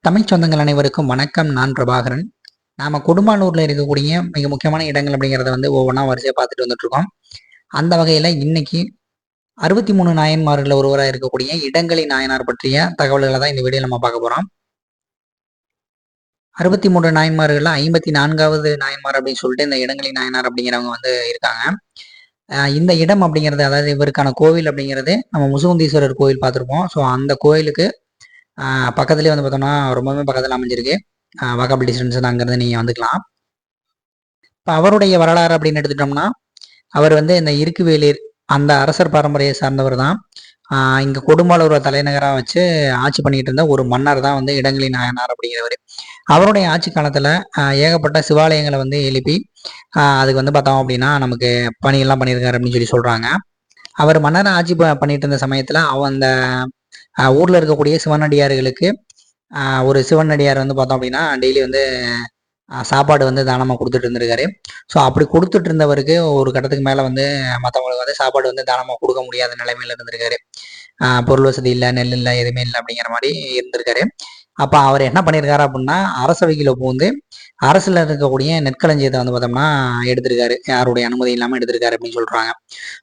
தமிழ் சொந்தங்கள் அனைவருக்கும் வணக்கம். நான் பிரபாகரன். நாம கொடும்பாலூர்ல இருக்கக்கூடிய மிக முக்கியமான இடங்கள் அப்படிங்கிறத ஒவ்வொன்றா வரிசையா பார்த்துட்டு வந்துட்டு இருக்கோம். அந்த வகையில இன்னைக்கு 63 நாயன்மார்கள்ல ஒருவரா இருக்கக்கூடிய இடங்கலி நாயனார் பற்றிய தகவல்களை தான் இந்த வீடியோல நம்ம பார்க்க போறோம். 63 நாயன்மார்கள்ல 54வது நாயன்மார் அப்படின்னு சொல்லிட்டு இந்த இடங்கலி நாயனார் அப்படிங்கிறவங்க இருக்காங்க. இந்த இடம் அப்படிங்கிறது, அதாவது இவருக்கான கோவில் அப்படிங்கிறது நம்ம முசுகுந்தீஸ்வரர் கோவில் பார்த்துருப்போம். ஸோ அந்த கோயிலுக்கு பக்கத்துலேயே பார்த்தோம்னா ரொம்பவே பக்கத்தில் அமைஞ்சிருக்கு. வாக்கபிள் டிஸ்டன்ஸ் அங்கேருந்து நீங்கள் வந்துக்கலாம். இப்போ அவருடைய வரலாறு அப்படின்னு எடுத்துட்டோம்னா, அவர் இந்த இருக்குவேலிர் அந்த அரசர் பாரம்பரியை சார்ந்தவர் தான். இங்கே கொடும்பாலூரை தலைநகராக வச்சு ஆட்சி பண்ணிட்டு இருந்த ஒரு மன்னர் தான் இடங்கலி நாயனார் அப்படிங்கிறவர். அவருடைய ஆட்சி காலத்தில் ஏகப்பட்ட சிவாலயங்களை எழுப்பி அதுக்கு பார்த்தோம் அப்படின்னா நமக்கு பணிகள்லாம் பண்ணியிருக்காரு அப்படின்னு சொல்லி சொல்கிறாங்க. அவர் மன்னர் ஆட்சி பண்ணிட்டு இருந்த சமயத்தில் அந்த ஊரில் இருக்கக்கூடிய சிவனடியார்களுக்கு ஒரு சிவனடியார் பார்த்தோம் அப்படின்னா டெய்லி சாப்பாடு தானமாக கொடுத்துட்டு இருந்திருக்காரு. ஸோ அப்படி கொடுத்துட்டு இருந்தவருக்கு ஒரு கட்டத்துக்கு மேலே மற்றவங்களுக்கு சாப்பாடு தானமாக கொடுக்க முடியாத நிலைமையில இருந்திருக்காரு. பொருள் வசதி இல்லை, நெல் இல்லை, எதுவுமே இல்லை அப்படிங்கிற மாதிரி இருந்திருக்காரு. அப்போ அவர் என்ன பண்ணியிருக்காரு அப்படின்னா, அரசவையில் புகுந்து அரசில் இருக்கக்கூடிய நெற்களஞ்சியத்தை பார்த்தோம்னா எடுத்திருக்காரு. யாருடைய அனுமதி இல்லாமல் எடுத்திருக்காரு அப்படின்னு சொல்கிறாங்க.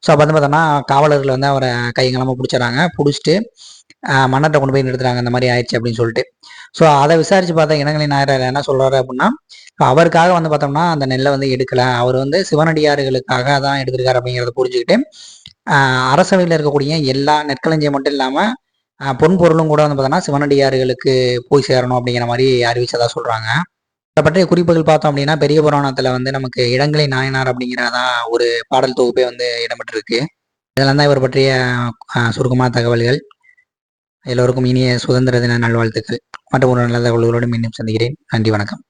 ஸோ அப்போ பார்த்தோம்னா காவலர்கள் அவரை கைங்கலமாக பிடிச்சிடறாங்க. பிடிச்சிட்டு மன்னர்கிட்ட கொண்டு போய் நிறுத்துறாங்க, இந்த மாதிரி ஆயிடுச்சு அப்படின்னு சொல்லிட்டு. ஸோ அதை விசாரிச்சு பார்த்தா இடங்கலி நாயனார் என்ன சொல்றாரு அப்படின்னா, அவருக்காக பார்த்தோம்னா அந்த நெல்லை எடுக்கல, அவர் சிவனடியார்களுக்காக தான் எடுத்திருக்காரு அப்படிங்கிறத புரிஞ்சுக்கிட்டு அரசவையில் இருக்கக்கூடிய எல்லா நெற்களஞ்சியம் மட்டும் இல்லாமல் பொன் பொருளும் கூட பார்த்தோம்னா சிவனடியார்களுக்கு போய் சேரணும் அப்படிங்கிற மாதிரி அறிவிச்சதா சொல்றாங்க. அதை பற்றிய குறிப்புகள் பார்த்தோம் அப்படின்னா, பெரிய புராணத்துல நமக்கு இடங்கலி நாயனார் அப்படிங்கிறதா ஒரு பாடல் தொகுப்பே இடம்பெற்றிருக்கு. இதெல்லாம் தான் இவர் பற்றிய சுருக்கமான தகவல்கள். எல்லோருக்கும் இனிய சுதந்திர தின நல்வாழ்த்துக்கள். மற்றும் ஒரு நல்ல தகவல்களோடு மீண்டும் சந்திக்கிறேன். நன்றி, வணக்கம்.